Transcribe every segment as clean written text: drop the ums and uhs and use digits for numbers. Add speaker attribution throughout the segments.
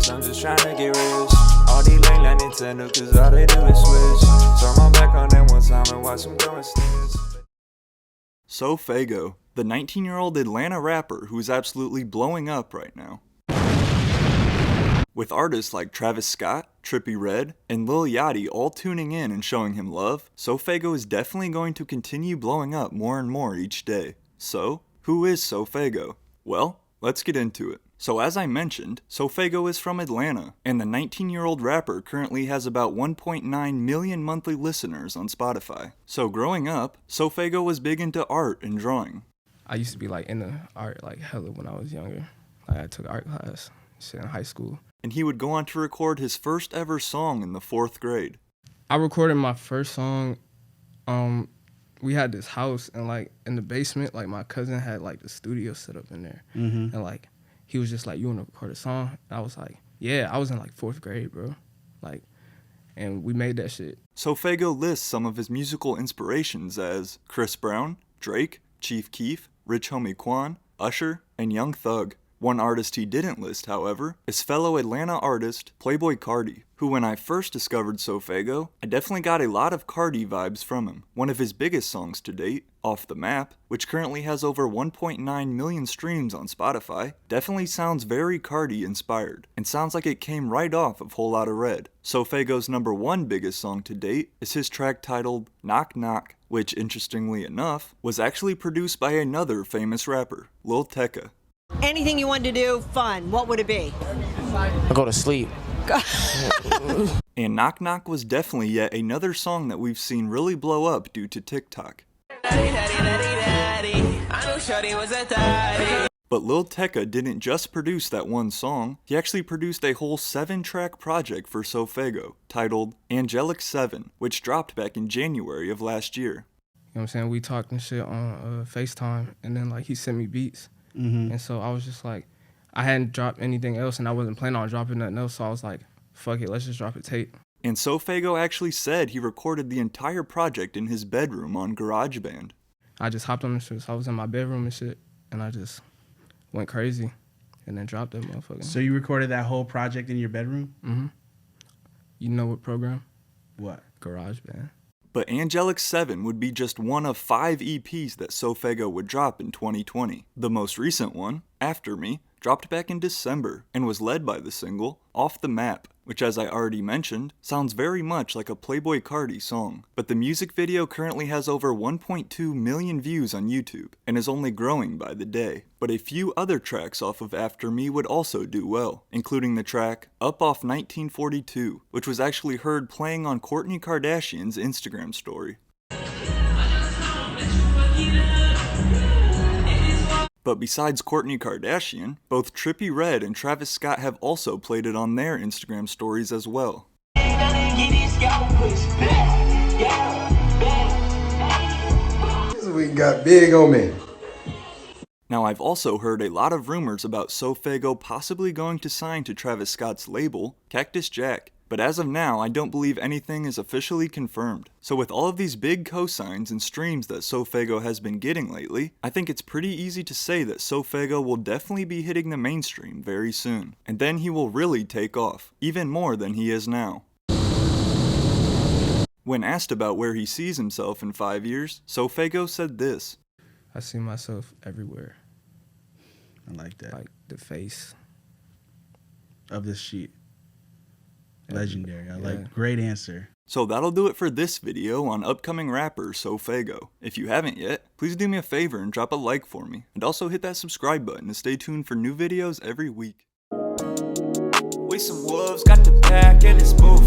Speaker 1: honest, I'm just trying to get rich. All these lame like Nintendo, cause all they do is switch. Turn my back on them one time and watch them go and sneeze.
Speaker 2: SoFaygo, the 19-year-old Atlanta rapper who's absolutely blowing up right now. With artists like Travis Scott, Trippie Redd, and Lil Yachty all tuning in and showing him love, SoFaygo is definitely going to continue blowing up more and more each day. So, who is SoFaygo? Well, let's get into it. So as I mentioned, SoFaygo is from Atlanta, and the 19-year-old rapper currently has about 1.9 million monthly listeners on Spotify. So growing up, SoFaygo was big into art and drawing.
Speaker 3: I used to be like into art like hella when I was younger. Like I took art class in high school.
Speaker 2: And he would go on to record his first ever song in the 4th grade.
Speaker 3: I recorded my first song. We had this house and like in the basement, like my cousin had like the studio set up in there.
Speaker 4: Mm-hmm.
Speaker 3: And like he was just like, "You wanna record a song?" And I was like, "Yeah." I was in like 4th grade, bro. Like, and we made that shit.
Speaker 2: SoFaygo lists some of his musical inspirations as Chris Brown, Drake, Chief Keef, Rich Homie Quan, Usher, and Young Thug. One artist he didn't list, however, is fellow Atlanta artist Playboi Carti, who when I first discovered SoFaygo, I definitely got a lot of Carti vibes from him. One of his biggest songs to date, Off the Map, which currently has over 1.9 million streams on Spotify, definitely sounds very Carti inspired, and sounds like it came right off of Whole Lotta Red. SoFaygo's #1 biggest song to date is his track titled Knock Knock, which interestingly enough, was actually produced by another famous rapper, Lil Yachty.
Speaker 5: Anything you wanted to do, fun, what would it be?
Speaker 6: I go to sleep.
Speaker 2: And Knock Knock was definitely yet another song that we've seen really blow up due to TikTok. But Lil Yachty didn't just produce that one song, he actually produced a whole 7-track project for SoFaygo, titled Angelic 7, which dropped back in January of last year.
Speaker 3: You know what I'm saying? We talked and shit on FaceTime, and then like he sent me beats.
Speaker 4: Mm-hmm.
Speaker 3: And so I was just like, I hadn't dropped anything else and I wasn't planning on dropping nothing else, so I was like, fuck it, let's just drop a tape.
Speaker 2: And SoFaygo actually said he recorded the entire project in his bedroom on GarageBand.
Speaker 3: I just hopped on the shit, so I was in my bedroom and shit, and I just went crazy and then dropped that motherfucker.
Speaker 4: So you recorded that whole project in your bedroom?
Speaker 3: Mm-hmm. You know what program?
Speaker 4: What?
Speaker 3: GarageBand.
Speaker 2: But Angelic 7 would be just one of 5 EPs that SoFaygo would drop in 2020. The most recent one, After Me, dropped back in December and was led by the single Off the Map, which as I already mentioned, sounds very much like a Playboi Carti song. But the music video currently has over 1.2 million views on YouTube and is only growing by the day. But a few other tracks off of After Me would also do well, including the track Up Off 1942, which was actually heard playing on Kourtney Kardashian's Instagram story. But besides Kourtney Kardashian, both Trippie Redd and Travis Scott have also played it on their Instagram stories as well.
Speaker 7: This week got big on me.
Speaker 2: Now I've also heard a lot of rumors about SoFaygo possibly going to sign to Travis Scott's label, Cactus Jack. But as of now, I don't believe anything is officially confirmed. So with all of these big cosigns and streams that SoFaygo has been getting lately, I think it's pretty easy to say that SoFaygo will definitely be hitting the mainstream very soon. And then he will really take off, even more than he is now. When asked about where he sees himself in 5 years, SoFaygo said this.
Speaker 3: I see myself everywhere.
Speaker 4: I like that.
Speaker 3: Like the face.
Speaker 4: Of this sheet. Legendary. I
Speaker 3: Yeah.
Speaker 4: like. Great answer.
Speaker 2: So that'll do it for this video on upcoming rapper SoFaygo. If you haven't yet, please do me a favor and drop a like for me. And also hit that subscribe button to stay tuned for new videos every week.
Speaker 1: We some wolves, got the pack and it's boof.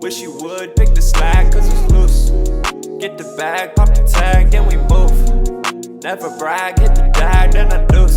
Speaker 1: Wish you would pick the slack cause it's loose. Get the bag, pop the tag, then we move. Never brag, hit the bag, then I do.